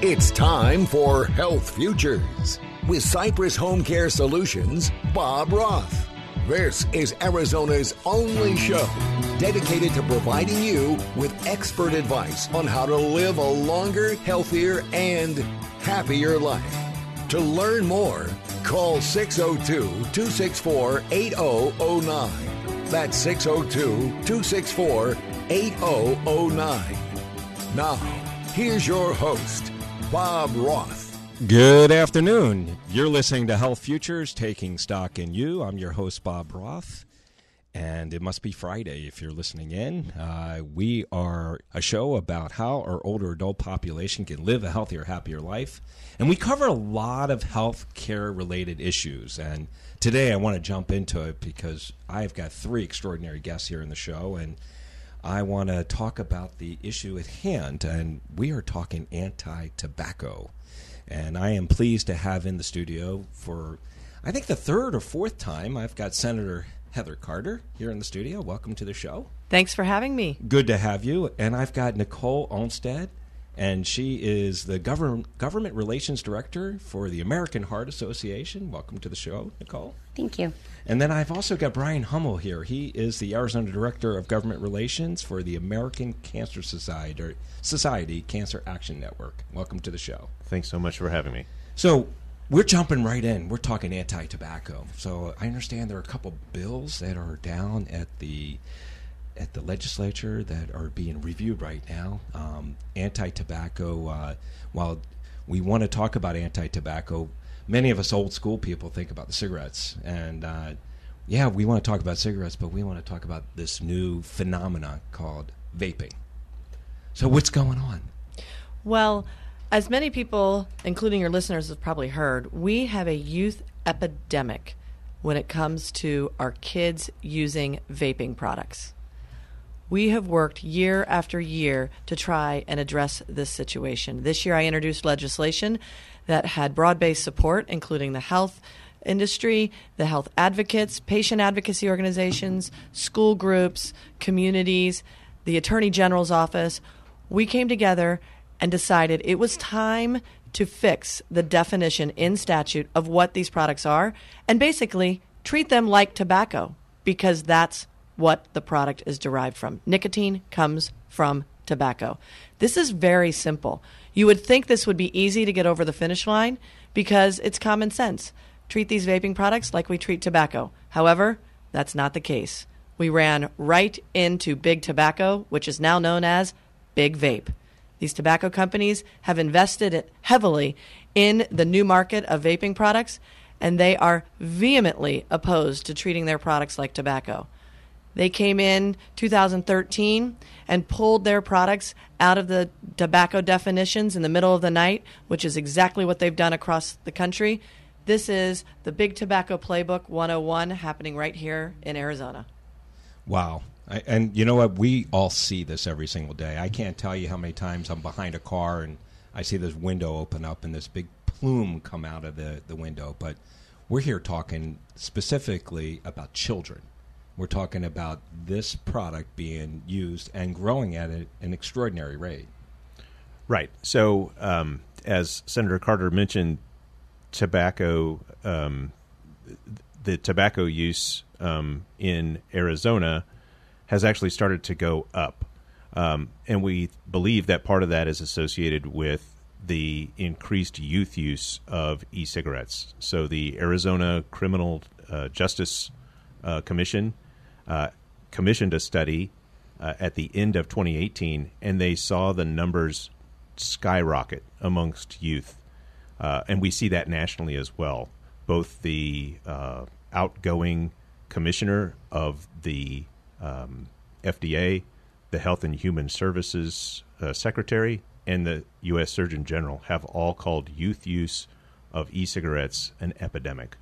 It's time for Health Futures with Cypress Home Care Solutions, Bob Roth. This is Arizona's only show dedicated to providing you with expert advice on how to live a longer, healthier, and happier life. To learn more, call 602-264-8009. That's 602-264-8009. Now, here's your host, Bob Roth. Good afternoon. You're listening to Health Futures, Taking Stock in You. I'm your host, Bob Roth, and it must be Friday if you're listening in. We are a show about how our older adult population can live a healthier, happier life, and we cover a lot of health care-related issues, and today I want to jump into it because I've got three extraordinary guests here in the show, and I want to talk about the issue at hand, and we are talking anti-tobacco. And I am pleased to have in the studio for, I think, the third or fourth time, I've got Senator Heather Carter here in the studio. Welcome to the show. Thanks for having me. Good to have you. And I've got Nicole Olmstead, and she is the Government Relations Director for the American Heart Association. Welcome to the show, Nicole. Thank you. And then I've also got Brian Hummel here. He is the Arizona Director of Government Relations for the American Cancer Society Cancer Action Network. Welcome to the show. Thanks so much for having me. So we're jumping right in. We're talking anti-tobacco. So I understand there are a couple bills that are down at the legislature that are being reviewed right now. Anti-tobacco, while we want to talk about anti-tobacco, many of us old school people think about the cigarettes. And we want to talk about cigarettes, but we want to talk about this new phenomenon called vaping. So what's going on? Well, as many people, including your listeners, have probably heard, we have a youth epidemic when it comes to our kids using vaping products. We have worked year after year to try and address this situation. This year I introduced legislation that had broad-based support, including the health industry, the health advocates, patient advocacy organizations, school groups, communities, the Attorney General's office. We came together and decided it was time to fix the definition in statute of what these products are and basically treat them like tobacco because that's what the product is derived from. Nicotine comes from tobacco. This is very simple. You would think this would be easy to get over the finish line because it's common sense. Treat these vaping products like we treat tobacco. However, that's not the case. We ran right into Big Tobacco, which is now known as Big Vape. These tobacco companies have invested heavily in the new market of vaping products, and they are vehemently opposed to treating their products like tobacco. They came in 2013 and pulled their products out of the tobacco definitions in the middle of the night, which is exactly what they've done across the country. This is the Big Tobacco Playbook 101 happening right here in Arizona. Wow. And you know what? We all see this every single day. I can't tell you how many times I'm behind a car and I see this window open up and this big plume come out of the window. But we're here talking specifically about children. We're talking about this product being used and growing at an extraordinary rate. Right. So as Senator Carter mentioned, tobacco, the tobacco use in Arizona has actually started to go up. And we believe that part of that is associated with the increased youth use of e-cigarettes. So the Arizona Criminal Justice Commission commissioned a study at the end of 2018, and they saw the numbers skyrocket amongst youth. And we see that nationally as well. Both the outgoing commissioner of the FDA, the Health and Human Services Secretary, and the U.S. Surgeon General have all called youth use of e-cigarettes an epidemic.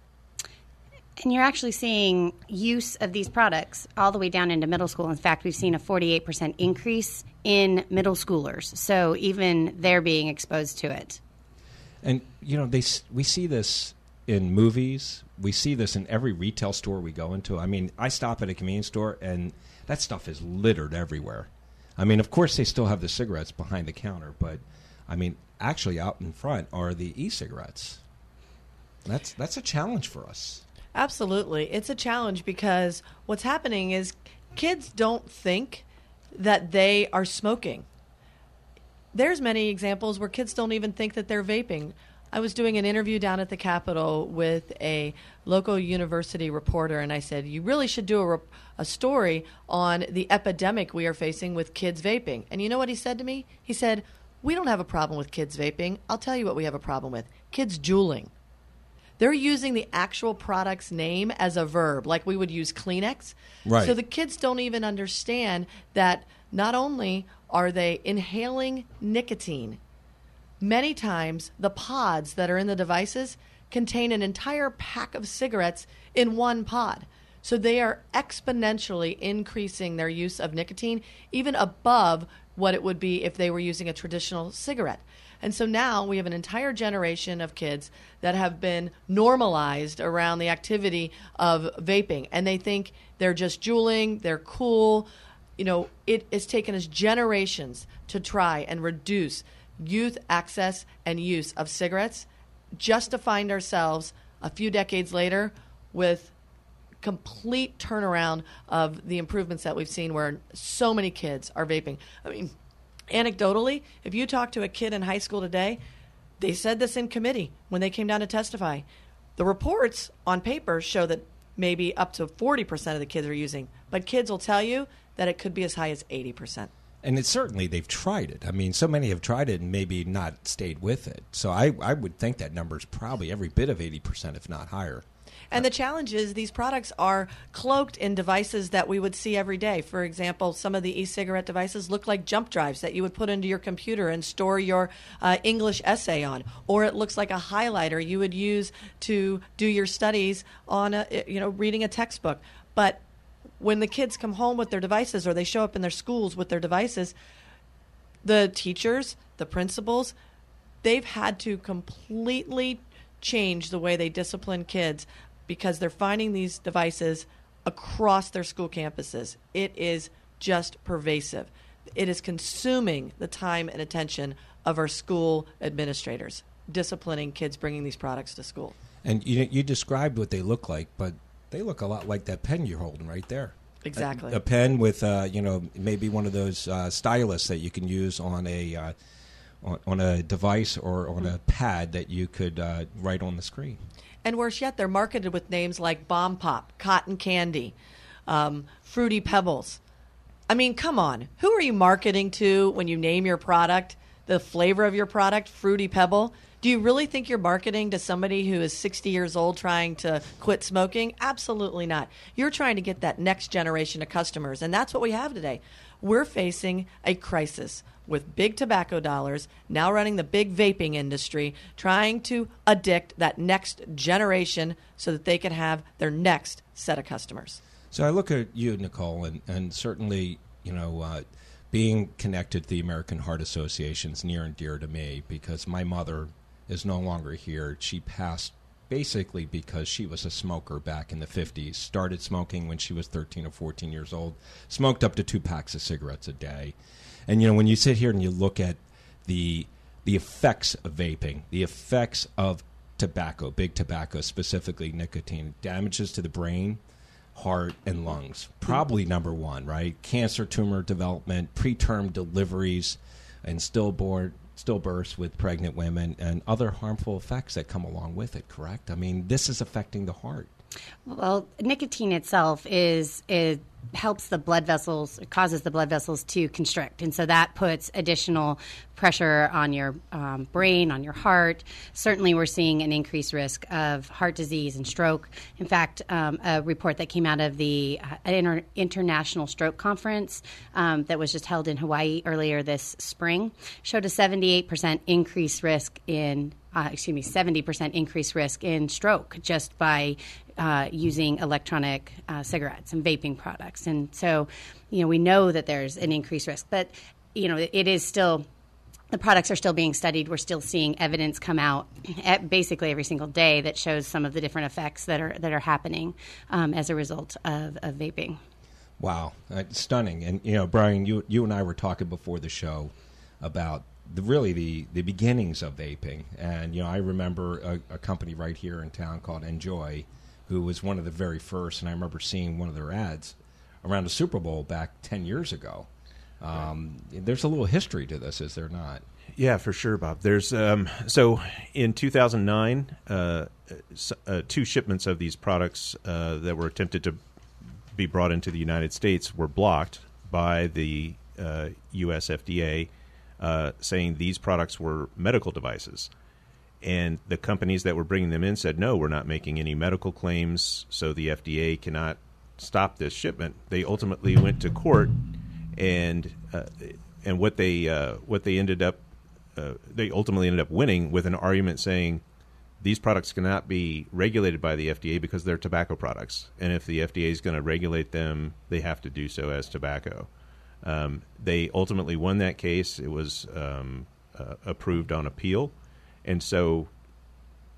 And you're actually seeing use of these products all the way down into middle school. In fact, we've seen a 48% increase in middle schoolers. So even they're being exposed to it. And, you know, we see this in movies. We see this in every retail store we go into. I mean, I stop at a convenience store, and that stuff is littered everywhere. I mean, of course, they still have the cigarettes behind the counter, but I mean, actually out in front are the e-cigarettes. That's a challenge for us. Absolutely. It's a challenge because what's happening is kids don't think that they are smoking. There's many examples where kids don't even think that they're vaping. I was doing an interview down at the Capitol with a local university reporter, and I said, you really should do a story on the epidemic we are facing with kids vaping. And you know what he said to me? He said, we don't have a problem with kids vaping. I'll tell you what we have a problem with. Kids juuling. They're using the actual product's name as a verb, like we would use Kleenex. Right. So the kids don't even understand that not only are they inhaling nicotine, many times the pods that are in the devices contain an entire pack of cigarettes in one pod. So they are exponentially increasing their use of nicotine, even above what it would be if they were using a traditional cigarette. And so now we have an entire generation of kids that have been normalized around the activity of vaping, and they think they're just juuling, they're cool. You know, it has taken us generations to try and reduce youth access and use of cigarettes, just to find ourselves a few decades later with complete turnaround of the improvements that we've seen where so many kids are vaping. I mean, anecdotally, if you talk to a kid in high school today, they said this in committee when they came down to testify. The reports on paper show that maybe up to 40% of the kids are using, but kids will tell you that it could be as high as 80%. And it's certainly they've tried it. I mean, so many have tried it and maybe not stayed with it. So I would think that number is probably every bit of 80%, if not higher. And the challenge is these products are cloaked in devices that we would see every day. For example, some of the e-cigarette devices look like jump drives that you would put into your computer and store your English essay on. Or it looks like a highlighter you would use to do your studies on reading a textbook. But when the kids come home with their devices or they show up in their schools with their devices, the teachers, the principals, they've had to completely change the way they discipline kids because they're finding these devices across their school campuses. It is just pervasive. It is consuming the time and attention of our school administrators, disciplining kids bringing these products to school. And you described what they look like, but they look a lot like that pen you're holding right there. Exactly. A pen with, maybe one of those stylus that you can use on a device or on a pad that you could write on the screen. And worse yet, they're marketed with names like Bomb Pop, Cotton Candy, Fruity Pebbles. I mean, come on. Who are you marketing to when you name your product, the flavor of your product, Fruity Pebble? Do you really think you're marketing to somebody who is 60 years old trying to quit smoking? Absolutely not. You're trying to get that next generation of customers, and that's what we have today. We're facing a crisis with big tobacco dollars now running the big vaping industry, trying to addict that next generation so that they can have their next set of customers. So I look at you, Nicole, and certainly, being connected to the American Heart Association is near and dear to me because my mother is no longer here. She passed basically because she was a smoker back in the 50s, started smoking when she was 13 or 14 years old, smoked up to 2 packs of cigarettes a day. And, when you sit here and you look at the effects of vaping, the effects of tobacco, big tobacco, specifically nicotine, damages to the brain, heart, and lungs, probably number one, right? Cancer, tumor development, preterm deliveries, and stillbirths with pregnant women, and other harmful effects that come along with it, correct? I mean, this is affecting the heart. Well, nicotine itself helps the blood vessels, it causes the blood vessels to constrict. And so that puts additional pressure on your brain, on your heart. Certainly we're seeing an increased risk of heart disease and stroke. In fact, a report that came out of the International Stroke Conference that was just held in Hawaii earlier this spring showed a 78% increased risk in 70% increased risk in stroke just by using electronic cigarettes and vaping products. And so, we know that there's an increased risk, but, it is still, the products are still being studied. We're still seeing evidence come out basically every single day that shows some of the different effects that are happening as a result of vaping. Wow, stunning. And, Brian, you and I were talking before the show about the beginnings of vaping. And, I remember a company right here in town called Enjoy, who was one of the very first, and I remember seeing one of their ads around the Super Bowl back 10 years ago. There's a little history to this, is there not? Yeah, for sure, Bob. There's so in 2009, 2 shipments of these products that were attempted to be brought into the United States were blocked by the U.S. FDA, saying these products were medical devices. And the companies that were bringing them in said, no, we're not making any medical claims, so the FDA cannot stop this shipment. They ultimately went to court, and what they ended up they ultimately ended up winning with an argument saying these products cannot be regulated by the FDA because they're tobacco products, and if the FDA is going to regulate them, they have to do so as tobacco. They ultimately won that case. It was approved on appeal. And so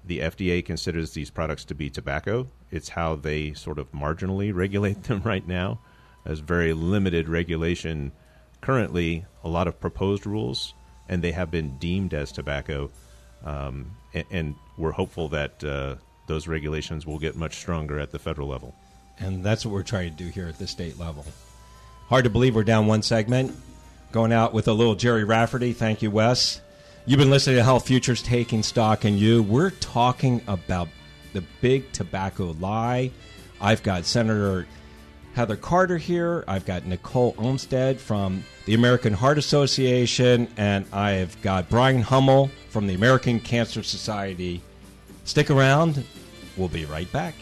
the FDA considers these products to be tobacco. It's how they sort of marginally regulate them right now. There's very limited regulation currently, a lot of proposed rules, and they have been deemed as tobacco. And we're hopeful that those regulations will get much stronger at the federal level. And that's what we're trying to do here at the state level. Hard to believe we're down one segment. Going out with a little Jerry Rafferty. Thank you, Wes. You've been listening to Health Futures, Taking Stock in You. We're talking about the big tobacco lie. I've got Senator Heather Carter here. I've got Nicole Olmstead from the American Heart Association. And I've got Brian Hummel from the American Cancer Society. Stick around. We'll be right back.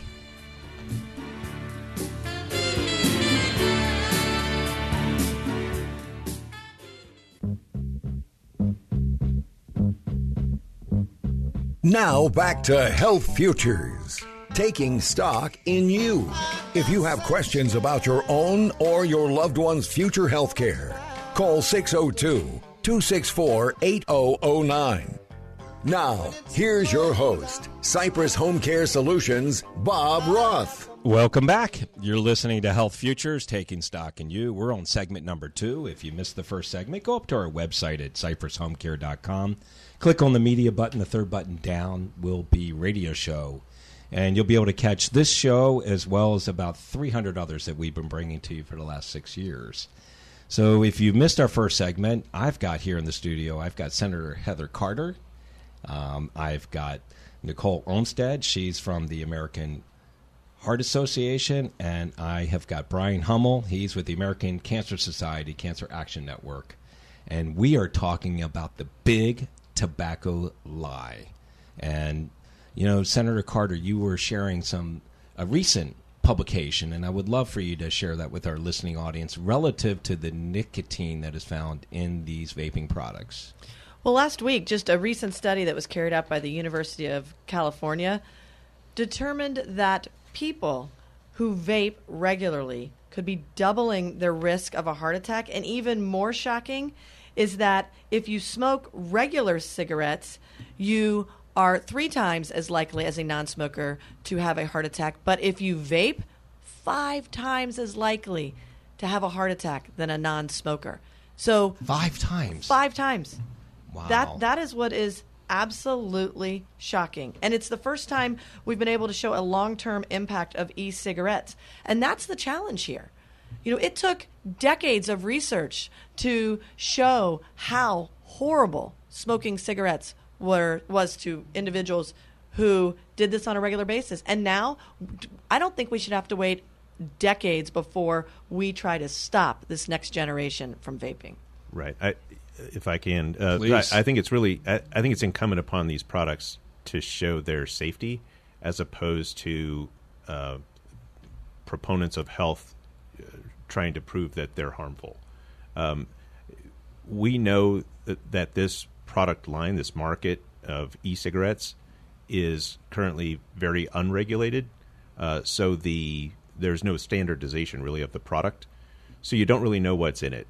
Now back to Health Futures, taking stock in you. If you have questions about your own or your loved one's future health care, call 602-264-8009. Now, here's your host, Cypress HomeCare Solutions, Bob Roth. Welcome back. You're listening to Health Futures, Taking Stock in You. We're on segment number 2. If you missed the first segment, go up to our website at cypresshomecare.com. Click on the media button. The third button down will be radio show. And you'll be able to catch this show as well as about 300 others that we've been bringing to you for the last 6 years. So if you missed our first segment, I've got here in the studio, I've got Senator Heather Carter. I've got Nicole Olmstead. She's from the American Heart Association. And I have got Brian Hummel. He's with the American Cancer Society, Cancer Action Network. And we are talking about the big tobacco lie. And, Senator Carter, you were sharing a recent publication, and I would love for you to share that with our listening audience relative to the nicotine that is found in these vaping products. Well, last week, just a recent study that was carried out by the University of California determined that people who vape regularly could be doubling their risk of a heart attack. And even more shocking is that if you smoke regular cigarettes, you are 3 times as likely as a non-smoker to have a heart attack. But if you vape, 5 times as likely to have a heart attack than a non-smoker. So 5 times? 5 times. Wow. That is what is absolutely shocking. And it's the first time we've been able to show a long-term impact of e-cigarettes. And that's the challenge here. It took decades of research to show how horrible smoking cigarettes was to individuals who did this on a regular basis. And now, I don't think we should have to wait decades before we try to stop this next generation from vaping. Right. If I can, Please. I think it's incumbent upon these products to show their safety, as opposed to proponents of health trying to prove that they're harmful. We know that this product line, this market of e-cigarettes, is currently very unregulated. So there's no standardization really of the product. So you don't really know what's in it.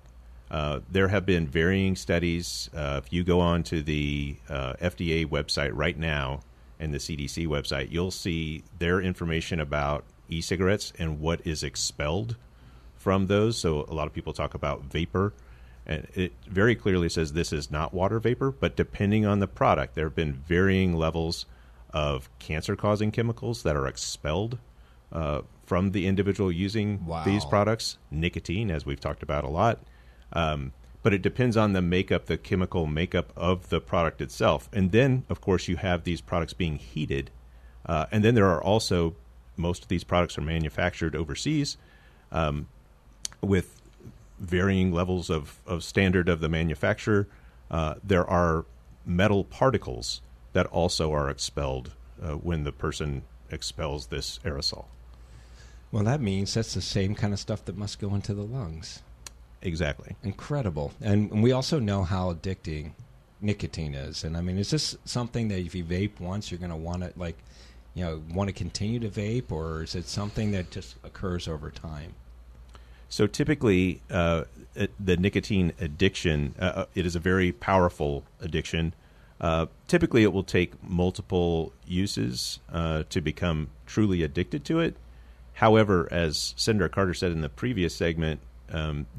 There have been varying studies. If you go on to the FDA website right now and the CDC website, you'll see their information about e-cigarettes and what is expelled from those. So a lot of people talk about vapor, And it very clearly says this is not water vapor, but depending on the product, there have been varying levels of cancer-causing chemicals that are expelled from the individual using these products. Nicotine, as we've talked about a lot. But it depends on the chemical makeup of the product itself. And then, of course, you have these products being heated. And then there are also, most of these products are manufactured overseas with varying levels of standard of the manufacturer. There are metal particles that also are expelled when the person expels this aerosol. Well, that means that's the same kind of stuff that must go into the lungs. Exactly. Incredible. And we also know how addicting nicotine is. And I mean, is this something that if you vape once, you're going to want to, want to continue to vape, or is it something that just occurs over time? So typically, the nicotine addiction, it is a very powerful addiction. Typically, it will take multiple uses to become truly addicted to it. However, as Senator Carter said in the previous segment,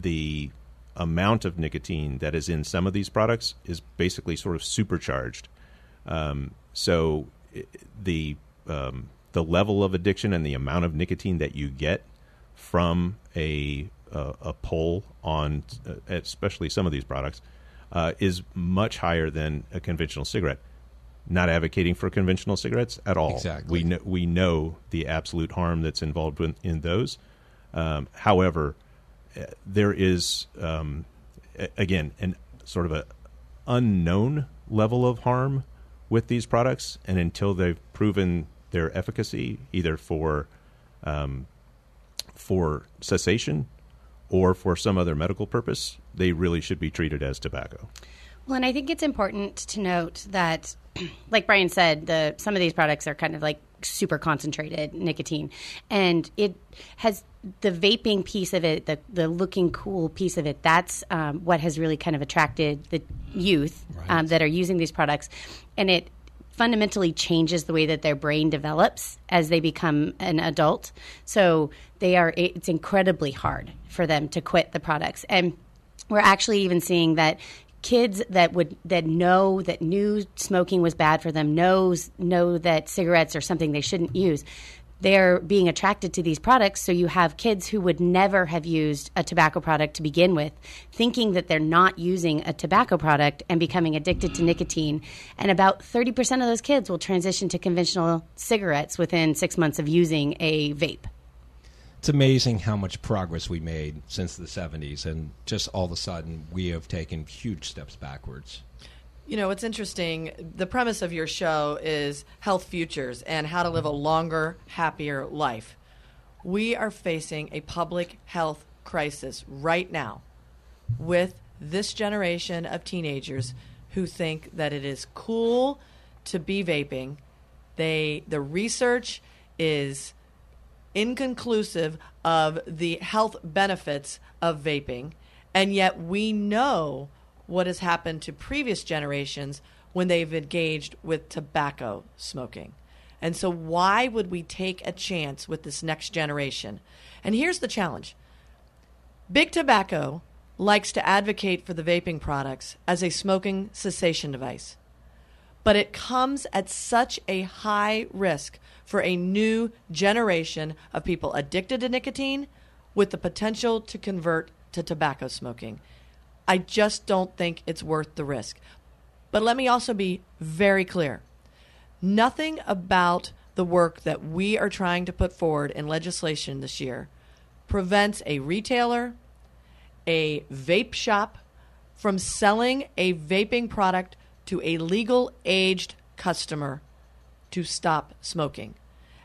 the amount of nicotine that is in some of these products is basically sort of supercharged. So the level of addiction and the amount of nicotine that you get from a pull on, especially some of these products, is much higher than a conventional cigarette. Not advocating for conventional cigarettes at all. Exactly. We know the absolute harm that's involved in those. However, there is again an sort of a unknown level of harm with these products, and until they've proven their efficacy, either for cessation or for some other medical purpose, they really should be treated as tobacco. Well, and I think it's important to note that, like Brian said, some of these products are kind of like super concentrated nicotine, and it has the vaping piece of it, the looking cool piece of it. That's what has really kind of attracted the youth that are using these products, and it fundamentally changes the way that their brain develops as they become an adult. So it's incredibly hard for them to quit the products. And we're actually even seeing that kids that knew smoking was bad for them, know that cigarettes are something they shouldn't use, they're being attracted to these products. So you have kids who would never have used a tobacco product to begin with, thinking that they're not using a tobacco product and becoming addicted to nicotine. And about 30% of those kids will transition to conventional cigarettes within 6 months of using a vape. It's amazing how much progress we made since the 70s, and just all of a sudden we have taken huge steps backwards. You know, it's interesting. The premise of your show is health futures and how to live a longer, happier life. We are facing a public health crisis right now with this generation of teenagers who think that it is cool to be vaping. The research is inconclusive of the health benefits of vaping, and yet we know what has happened to previous generations when they've engaged with tobacco smoking. And so why would we take a chance with this next generation? And here's the challenge. Big Tobacco likes to advocate for the vaping products as a smoking cessation device, but it comes at such a high risk for a new generation of people addicted to nicotine with the potential to convert to tobacco smoking. I just don't think it's worth the risk. But let me also be very clear. Nothing about the work that we are trying to put forward in legislation this year prevents a retailer, a vape shop, from selling a vaping product to a legal aged customer to stop smoking.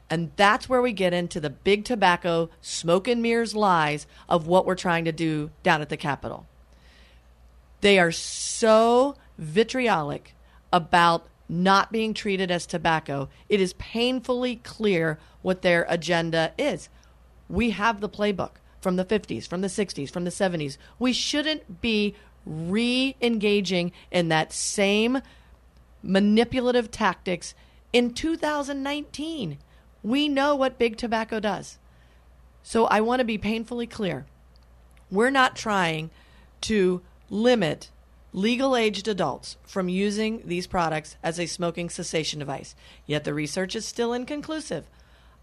And that's where we get into the Big Tobacco smoke and mirrors lies of what we're trying to do down at the Capitol. They are so vitriolic about not being treated as tobacco. It is painfully clear what their agenda is. We have the playbook from the 50s, from the 60s, from the 70s. We shouldn't be re-engaging in that same manipulative tactics in 2019. We know what Big Tobacco does. So I want to be painfully clear. We're not trying to limit legal-aged adults from using these products as a smoking cessation device. Yet the research is still inconclusive.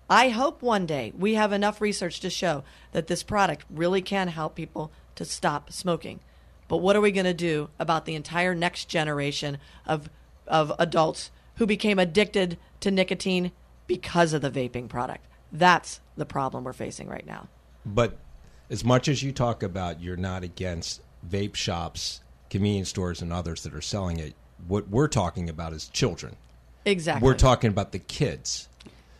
I hope one day we have enough research to show that this product really can help people to stop smoking. But what are we going to do about the entire next generation of adults who became addicted to nicotine because of the vaping product? That's the problem we're facing right now. But as much as you talk about you're not against vape shops, convenience stores, and others that are selling it, what we're talking about is children. Exactly. We're talking about the kids.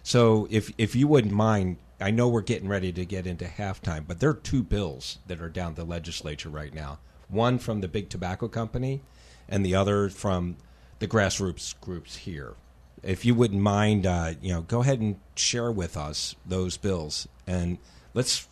So if you wouldn't mind, I know we're getting ready to get into halftime, but there are two bills that are down the legislature right now. One from the big tobacco company and the other from the grassroots groups here. If you wouldn't mind, go ahead and share with us those bills, and let's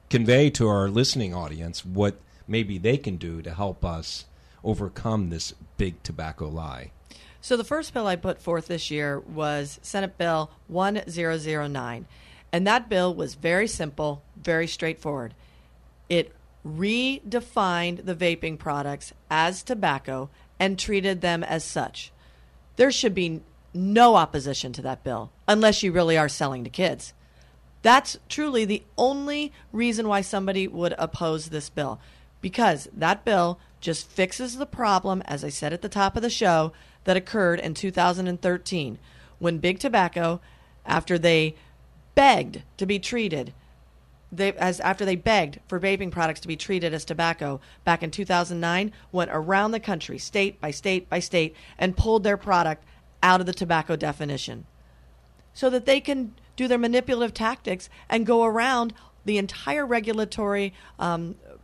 convey to our listening audience what maybe they can do to help us overcome this big tobacco lie. So the first bill I put forth this year was Senate Bill 1009, and that bill was very simple, very straightforward. It redefined the vaping products as tobacco and treated them as such. There should be no opposition to that bill unless you really are selling to kids. That's truly the only reason why somebody would oppose this bill, because that bill just fixes the problem, as I said at the top of the show, that occurred in 2013 when Big Tobacco, after they begged to be treated, after they begged for vaping products to be treated as tobacco back in 2009, went around the country, state by state by state, and pulled their product out of the tobacco definition so that they can do their manipulative tactics and go around the entire regulatory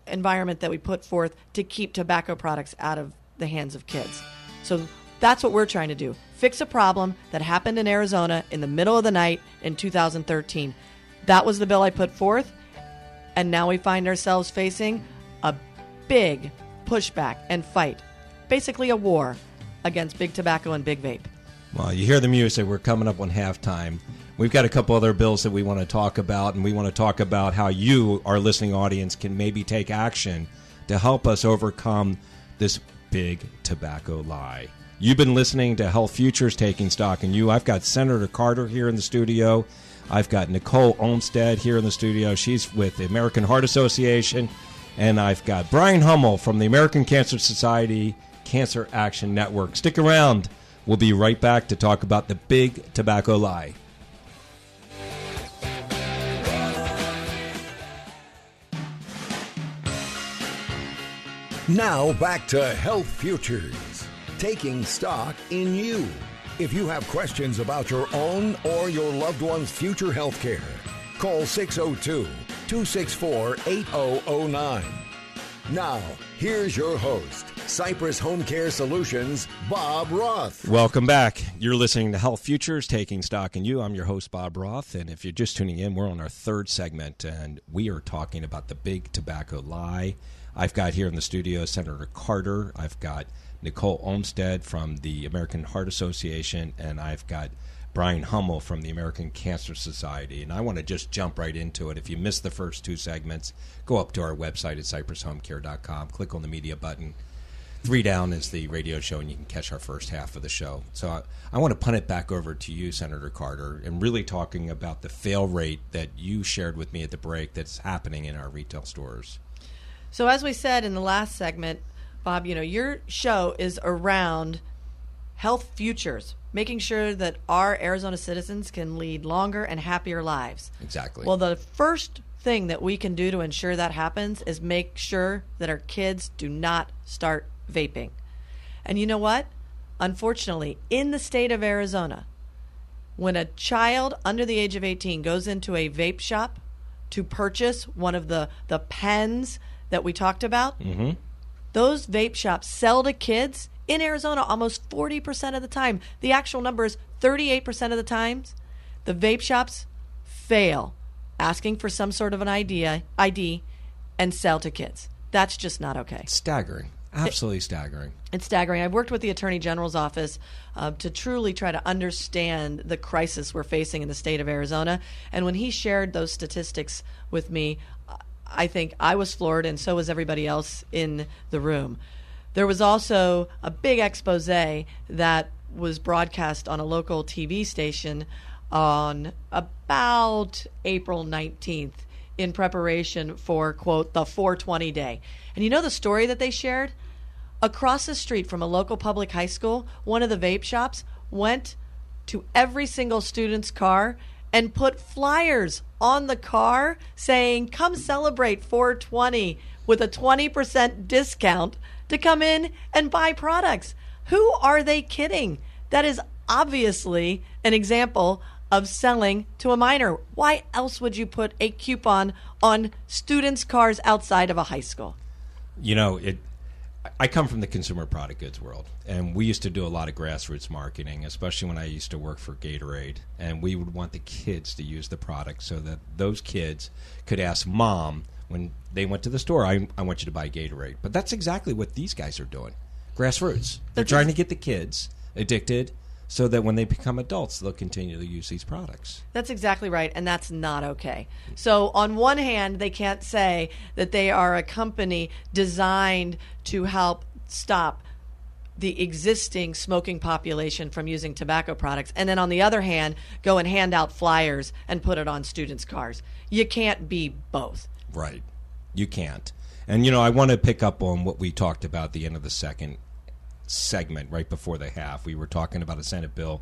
environment that we put forth to keep tobacco products out of the hands of kids. So that's what we're trying to do. Fix a problem that happened in Arizona in the middle of the night in 2013. That was the bill I put forth, and now we find ourselves facing a big pushback and fight, basically a war against big tobacco and big vape. Well, you hear the music. We're coming up on halftime. We've got a couple other bills that we want to talk about, and we want to talk about how you, our listening audience, can maybe take action to help us overcome this big tobacco lie. You've been listening to Health Futures Taking Stock in You. I've got Senator Carter here in the studio. I've got Nicole Olmstead here in the studio. She's with the American Heart Association. And I've got Brian Hummel from the American Cancer Society Cancer Action Network. Stick around. We'll be right back to talk about the big tobacco lie. Now back to Health Futures, taking stock in you. If you have questions about your own or your loved one's future health care, call 602-264-8009. Now, here's your host, Cypress HomeCare Solutions, Bob Roth. Welcome back. You're listening to Health Futures, Taking Stock in You. I'm your host, Bob Roth, and if you're just tuning in, we're on our third segment, and we are talking about the big tobacco lie. I've got here in the studio Senator Carter. I've got Nicole Olmstead from the American Heart Association, and I've got Brian Hummel from the American Cancer Society. And I want to just jump right into it. If you missed the first two segments, go up to our website at cypresshomecare.com, click on the media button. 3 down is the radio show, and you can catch our first half of the show. So I want to punt it back over to you, Senator Carter, and really talking about the fail rate that you shared with me at the break that's happening in our retail stores. So as we said in the last segment, Bob, your show is around health futures, making sure that our Arizona citizens can lead longer and happier lives. Exactly. Well, the first thing that we can do to ensure that happens is make sure that our kids do not start vaping. And you know what? Unfortunately, in the state of Arizona, when a child under the age of 18 goes into a vape shop to purchase one of the pens that we talked about, those vape shops sell to kids in Arizona almost 40% of the time. The actual number is 38% of the times. The vape shops fail asking for some sort of an ID and sell to kids. That's just not okay. It's staggering. Absolutely staggering. It's staggering. I've worked with the Attorney General's office to truly try to understand the crisis we're facing in the state of Arizona. And when he shared those statistics with me, I think I was floored, and so was everybody else in the room. There was also a big expose that was broadcast on a local TV station on about April 19th in preparation for, quote, the 420 day. And you know the story that they shared? Across the street from a local public high school, one of the vape shops went to every single student's car and put flyers on the car saying, come celebrate 420 with a 20% discount to come in and buy products. Who are they kidding? That is obviously an example of selling to a minor. Why else would you put a coupon on students' cars outside of a high school? You know, I come from the consumer product goods world, and we used to do a lot of grassroots marketing, especially when I used to work for Gatorade, and we would want the kids to use the product so that those kids could ask mom when they went to the store, I want you to buy Gatorade. But that's exactly what these guys are doing. Grassroots. They're trying to get the kids addicted so that when they become adults, they'll continue to use these products. That's exactly right, and that's not okay. So on one hand, they can't say that they are a company designed to help stop the existing smoking population from using tobacco products, and then on the other hand, go and hand out flyers and put it on students' cars. You can't be both. Right. You can't. And, you know, I want to pick up on what we talked about at the end of the second segment, right before the half. We were talking about a Senate Bill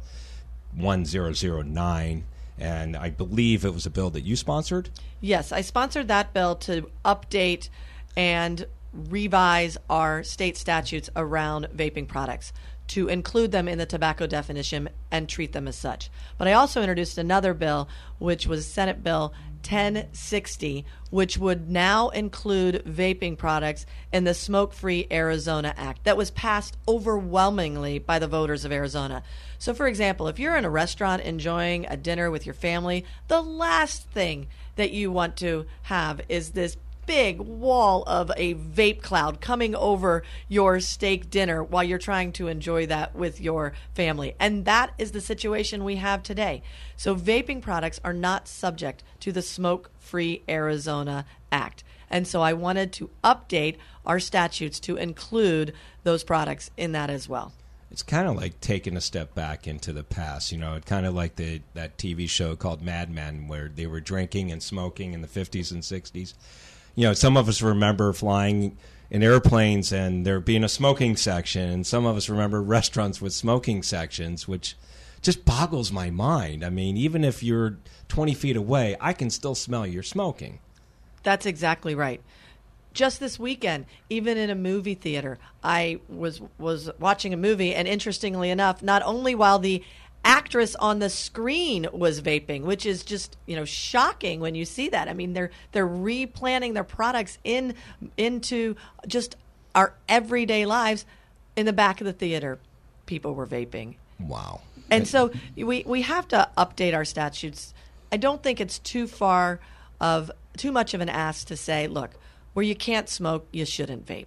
1009, and I believe it was a bill that you sponsored? Yes, I sponsored that bill to update and revise our state statutes around vaping products to include them in the tobacco definition and treat them as such. But I also introduced another bill, which was Senate Bill 1060, which would now include vaping products in the Smoke-Free Arizona Act that was passed overwhelmingly by the voters of Arizona. So, for example, if you're in a restaurant enjoying a dinner with your family, the last thing that you want to have is this big wall of a vape cloud coming over your steak dinner while you're trying to enjoy that with your family. And that is the situation we have today. So vaping products are not subject to the Smoke-Free Arizona Act. And so I wanted to update our statutes to include those products in that as well. It's kind of like taking a step back into the past. You know, it's kind of like that TV show called Mad Men where they were drinking and smoking in the 50s and 60s. You know, some of us remember flying in airplanes and there being a smoking section, and some of us remember restaurants with smoking sections, which just boggles my mind. I mean, even if you're 20 feet away, I can still smell you're smoking. That's exactly right. Just this weekend, even in a movie theater, I was watching a movie, and interestingly enough, not only while the actress on the screen was vaping, which is just, you know, shocking when you see that. I mean, they're replanting their products into just our everyday lives. In the back of the theater, people were vaping. Wow. And so we have to update our statutes. I don't think it's too much of an ask to say, look, where you can't smoke, you shouldn't vape.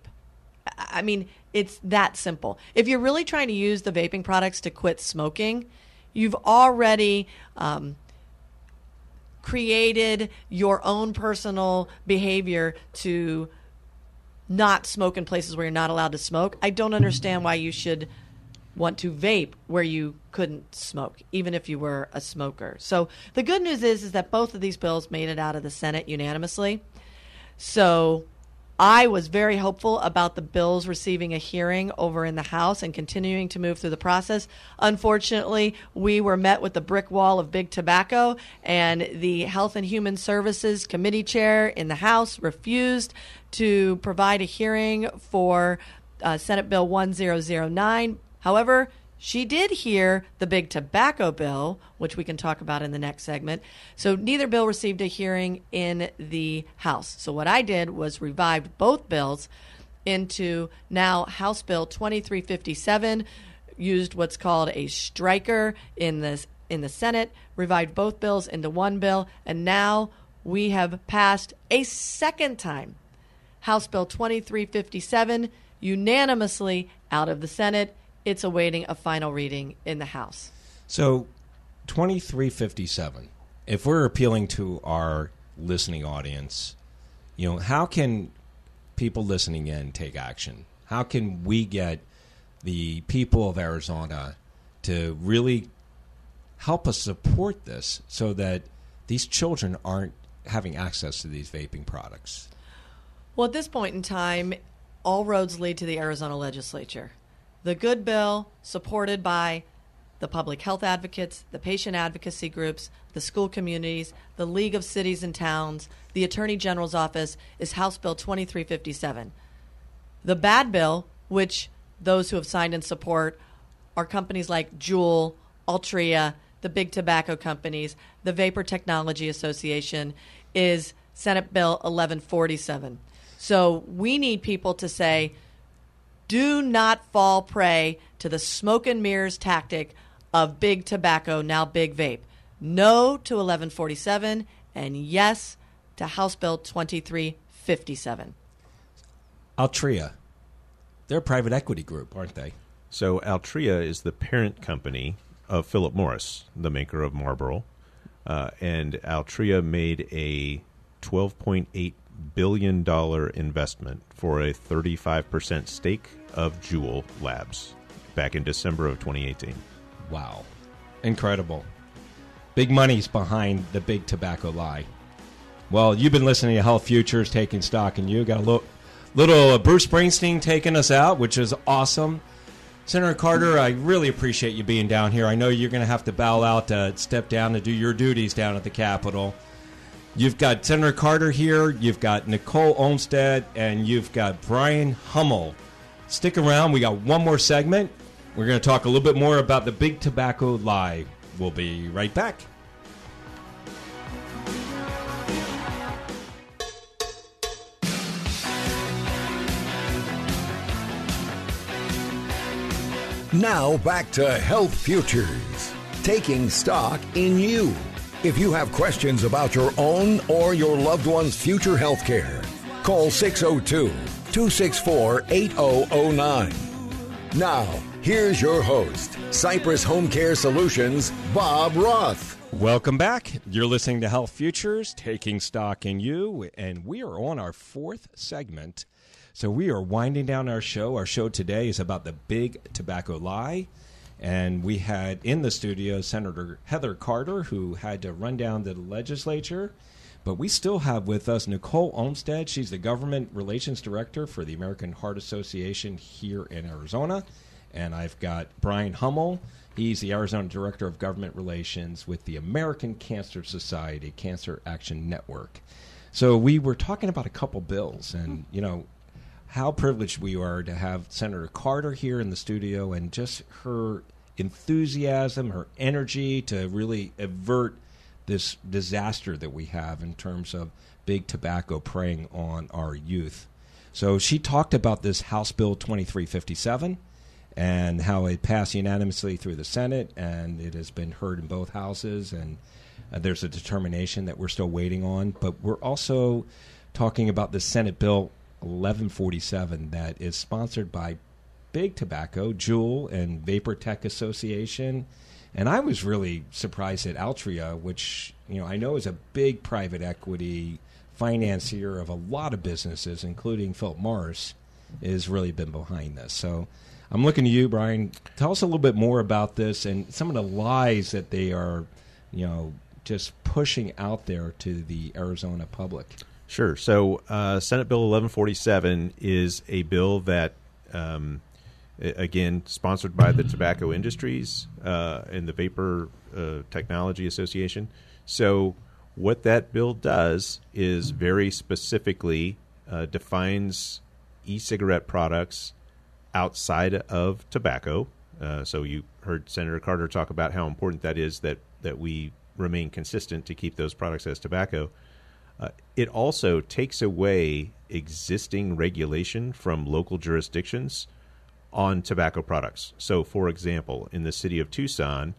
I mean, it's that simple. If you're really trying to use the vaping products to quit smoking, you've already created your own personal behavior to not smoke in places where you're not allowed to smoke. I don't understand why you should want to vape where you couldn't smoke, even if you were a smoker. So the good news is that both of these bills made it out of the Senate unanimously. So I was very hopeful about the bills receiving a hearing over in the House and continuing to move through the process. Unfortunately, we were met with the brick wall of big tobacco, and the Health and Human Services Committee chair in the House refused to provide a hearing for Senate Bill 1009. However, she did hear the big tobacco bill, which we can talk about in the next segment. So neither bill received a hearing in the House. So what I did was revived both bills into now House Bill 2357, used what's called a striker in the Senate, revived both bills into one bill, and now we have passed a second time House Bill 2357 unanimously out of the Senate. It's awaiting a final reading in the House. So 2357, if we're appealing to our listening audience, how can people listening in take action? How can we get the people of Arizona to really help us support this so that these children aren't having access to these vaping products? Well, at this point in time, all roads lead to the Arizona legislature. The good bill, supported by the public health advocates, the patient advocacy groups, the school communities, the League of Cities and Towns, the Attorney General's office, is House Bill 2357. The bad bill, which those who have signed in support are companies like Juul, Altria, the big tobacco companies, the Vapor Technology Association, is Senate Bill 1147. So we need people to say, do not fall prey to the smoke and mirrors tactic of big tobacco, now big vape. No to 1147, and yes to House Bill 2357. Altria, they're a private equity group, aren't they? So Altria is the parent company of Philip Morris, the maker of Marlboro. And Altria made a $12.8 billion investment for a 35% stake of Juul Labs back in December of 2018. Wow. Incredible. Big money's behind the big tobacco lie. Well, you've been listening to Health Futures, Taking Stock in You. Got a little Bruce Springsteen taking us out, which is awesome. Senator Carter, I really appreciate you being down here. I know you're going to have to bow out to step down to do your duties down at the Capitol. You've got Senator Carter here, you've got Nicole Olmstead, and you've got Brian Hummel. Stick around. We got one more segment. We're going to talk a little bit more about the big tobacco lie. We'll be right back. Now back to Health Futures, taking stock in you. If you have questions about your own or your loved one's future health care, call 602-264-8009. Now, here's your host, Cypress HomeCare Solutions, Bob Roth. Welcome back. You're listening to Health Futures, Taking Stock in You, and we are on our fourth segment. So we are winding down our show. Our show today is about the big tobacco lie. And we had in the studio Senator Heather Carter, who had to run down to the legislature. But we still have with us Nicole Olmstead. She's the Government Relations Director for the American Heart Association here in Arizona. And I've got Brian Hummel. He's the Arizona Director of Government Relations with the American Cancer Society Cancer Action Network. So we were talking about a couple bills and, how privileged we are to have Senator Carter here in the studio and just her enthusiasm, her energy to really avert this disaster that we have in terms of big tobacco preying on our youth. So she talked about this House Bill 2357 and how it passed unanimously through the Senate, and it has been heard in both houses, and there's a determination that we're still waiting on. But we're also talking about the Senate Bill 1147 that is sponsored by Big Tobacco, Juul, and Vapor Tech Association. And I was really surprised at Altria, which I know is a big private equity financier of a lot of businesses, including Philip Morris, has really been behind this. So I'm looking to you, Brian. Tell us a little bit more about this and some of the lies that they are, just pushing out there to the Arizona public. Sure. So Senate Bill 1147 is a bill that, again, sponsored by the tobacco industries and the Vapor Technology Association. So what that bill does is very specifically defines e-cigarette products outside of tobacco. So you heard Senator Carter talk about how important that is that we remain consistent to keep those products as tobacco. It also takes away existing regulation from local jurisdictions on tobacco products. So, for example, in the city of Tucson,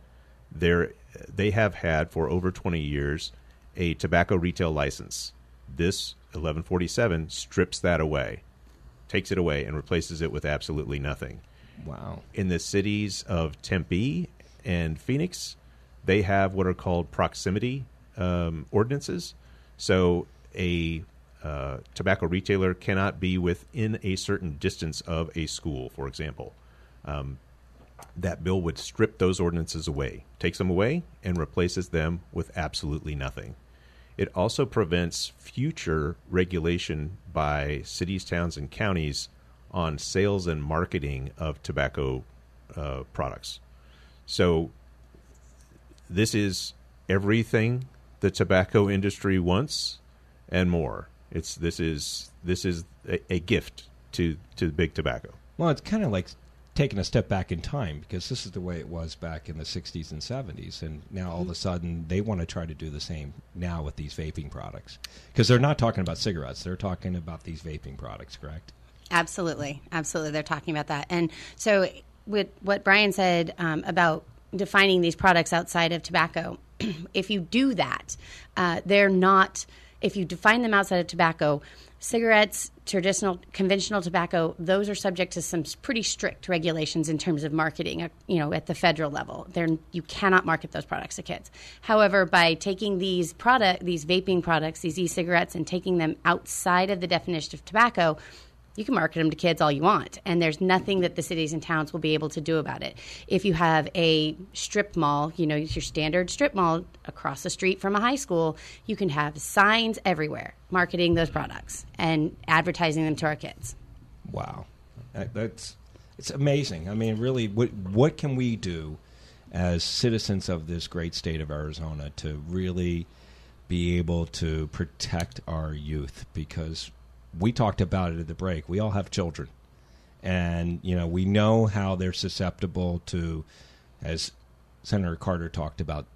they have had for over 20 years a tobacco retail license. This 1147 strips that away, takes it away, and replaces it with absolutely nothing. Wow. In the cities of Tempe and Phoenix, they have what are called proximity ordinances. So a tobacco retailer cannot be within a certain distance of a school, for example. That bill would strip those ordinances away, takes them away, and replaces them with absolutely nothing. It also prevents future regulation by cities, towns, and counties on sales and marketing of tobacco products. So this is everything the tobacco industry wants and more. This is a gift to big tobacco. Well, it's kind of like taking a step back in time, because this is the way it was back in the 60s and 70s, and now all of a sudden they want to try to do the same now with these vaping products, because they're not talking about cigarettes, they're talking about these vaping products, correct? Absolutely, they're talking about that. And so with what Brian said about defining these products outside of tobacco, if you do that, if you define them outside of tobacco, cigarettes, traditional, conventional tobacco, those are subject to some pretty strict regulations in terms of marketing, at the federal level. You cannot market those products to kids. However, by taking these vaping products, these e-cigarettes, and taking them outside of the definition of tobacco, you can market them to kids all you want, and there's nothing that the cities and towns will be able to do about it. If you have a strip mall, your standard strip mall across the street from a high school, you can have signs everywhere marketing those products and advertising them to our kids. Wow. It's amazing. I mean, really, what can we do as citizens of this great state of Arizona to really be able to protect our youth? Because we talked about it at the break. We all have children. And, we know how they're susceptible to, as Senator Carter talked about,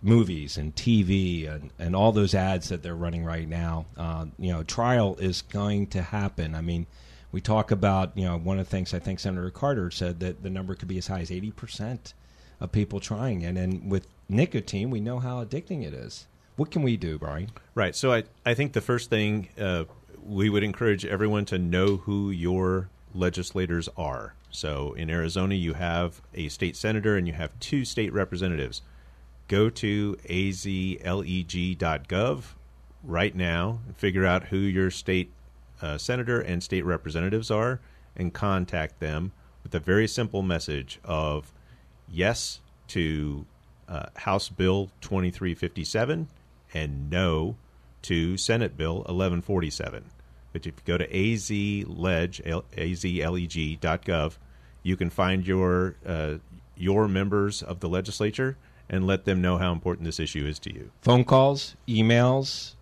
movies and TV and all those ads that they're running right now. Trial is going to happen. I mean, we talk about, one of the things I think Senator Carter said, that the number could be as high as 80% of people trying. And then with nicotine, we know how addicting it is. What can we do, Brian? Right. So I think the first thing we would encourage everyone to know who your legislators are. So in Arizona, you have a state senator and you have 2 state representatives. Go to azleg.gov right now and figure out who your state senator and state representatives are, and contact them with a very simple message of yes to House Bill 2357 and no to Senate Bill 1147. But if you go to azleg.gov, you can find your members of the legislature and let them know how important this issue is to you. Phone calls, emails,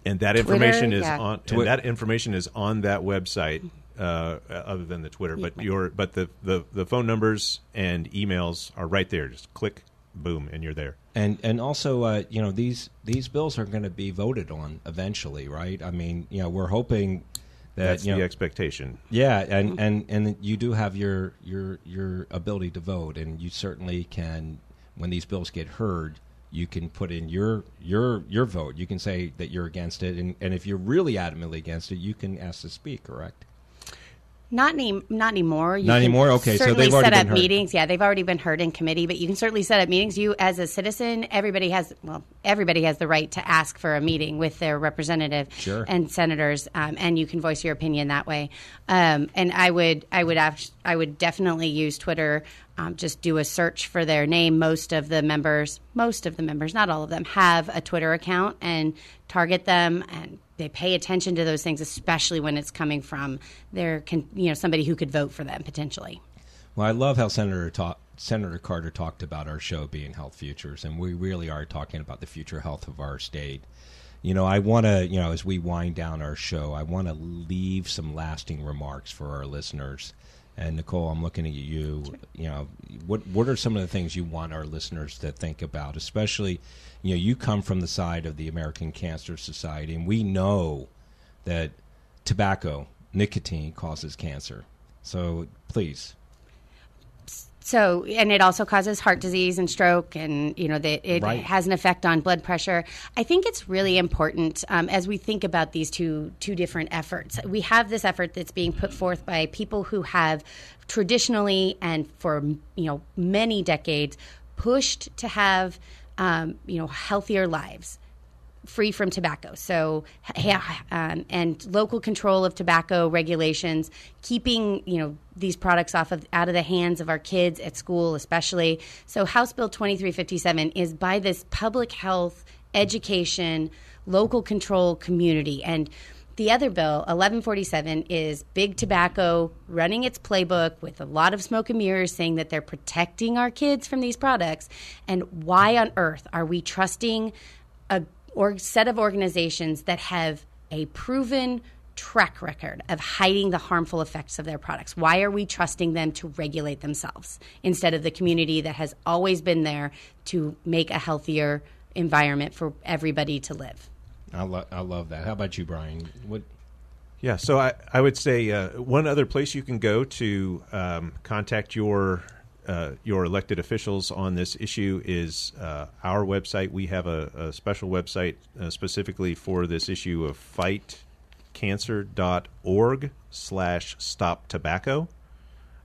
and that information is on. And that information is on that website, other than the Twitter. But the phone numbers and emails are right there. Just click, boom, and you're there. And also, these bills are going to be voted on eventually, right? I mean, we're hoping that that's the expectation. Yeah, and you do have your ability to vote, and you certainly can. When these bills get heard, you can put in your vote. You can say that you're against it, and if you're really adamantly against it, you can ask to speak. Correct? Not anymore. Not anymore? Okay, so they've already been heard. Meetings. Yeah, they've already been heard in committee, but you can certainly set up meetings. You, as a citizen, everybody has the right to ask for a meeting with their representative and senators, and you can voice your opinion that way. And I would definitely use Twitter. Just do a search for their name. Most of the members, not all of them, have a Twitter account, and target them, and they pay attention to those things, especially when it's coming from somebody who could vote for them potentially. Well, I love how Senator Carter talked about our show being Health Futures, and we really are talking about the future health of our state. I want to, as we wind down our show, I want to leave some lasting remarks for our listeners. And Nicole, I'm looking at you. What are some of the things you want our listeners to think about? Especially, you come from the side of the American Cancer Society, and we know that tobacco, nicotine, causes cancer. So please. So, and it also causes heart disease and stroke, and it has an effect on blood pressure. I think it's really important as we think about these two different efforts. We have this effort that's being put forth by people who have traditionally and for many decades pushed to have healthier lives. free from tobacco. So, and local control of tobacco regulations, keeping, these products out of the hands of our kids at school, especially. So House Bill 2357 is by this public health, education, local control community. And the other bill, 1147, is big tobacco running its playbook with a lot of smoke and mirrors saying that they're protecting our kids from these products. And why on earth are we trusting a set of organizations that have a proven track record of hiding the harmful effects of their products? Why are we trusting them to regulate themselves instead of the community that has always been there to make a healthier environment for everybody to live? I love that. How about you, Brian? What? Yeah, so I would say one other place you can go to contact your elected officials on this issue is our website. We have a special website specifically for this issue of fightcancer.org/stop tobacco.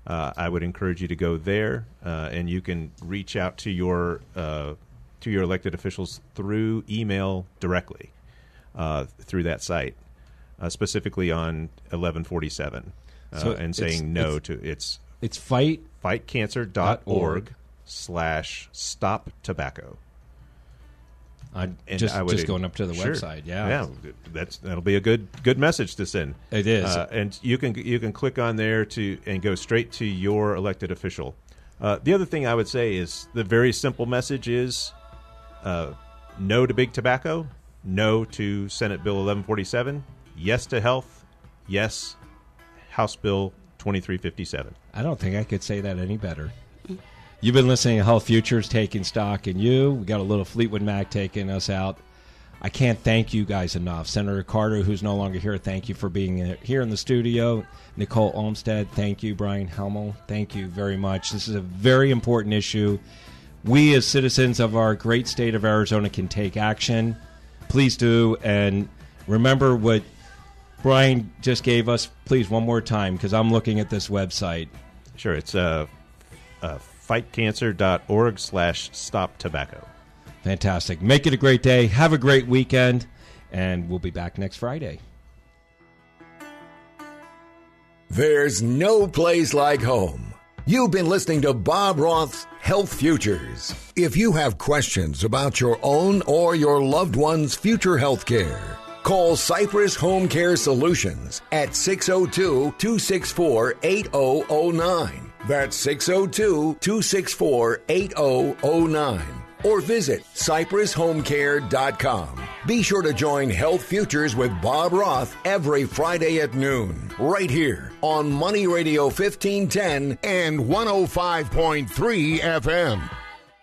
I would encourage you to go there, and you can reach out to your elected officials through email directly through that site, specifically on 1147, and saying no to it's fightcancer.org/stop tobacco. Just going up to the sure, website, yeah, that'll be a good message to send. It is, and you can click on there and go straight to your elected official. The other thing I would say is the very simple message is no to big tobacco, no to Senate Bill 1147, yes to health, yes House Bill 2357. I don't think I could say that any better. You've been listening to Health Futures, taking stock in you. We got a little Fleetwood Mac taking us out. I can't thank you guys enough. Senator Carter, who's no longer here, thank you for being here in the studio. Nicole Olmstead, thank you. Brian Hummel, thank you very much. This is a very important issue. We, as citizens of our great state of Arizona, can take action. Please do. And remember what Brian just gave us, please, one more time, because I'm looking at this website. Sure. It's fightcancer.org/stop tobacco. Fantastic. Make it a great day. Have a great weekend. And we'll be back next Friday. There's no place like home. You've been listening to Bob Roth's Health Futures. If you have questions about your own or your loved one's future health care, call Cypress HomeCare Solutions at 602-264-8009. That's 602-264-8009. Or visit CypressHomeCare.com. Be sure to join Health Futures with Bob Roth every Friday at noon, right here on Money Radio 1510 and 105.3 FM.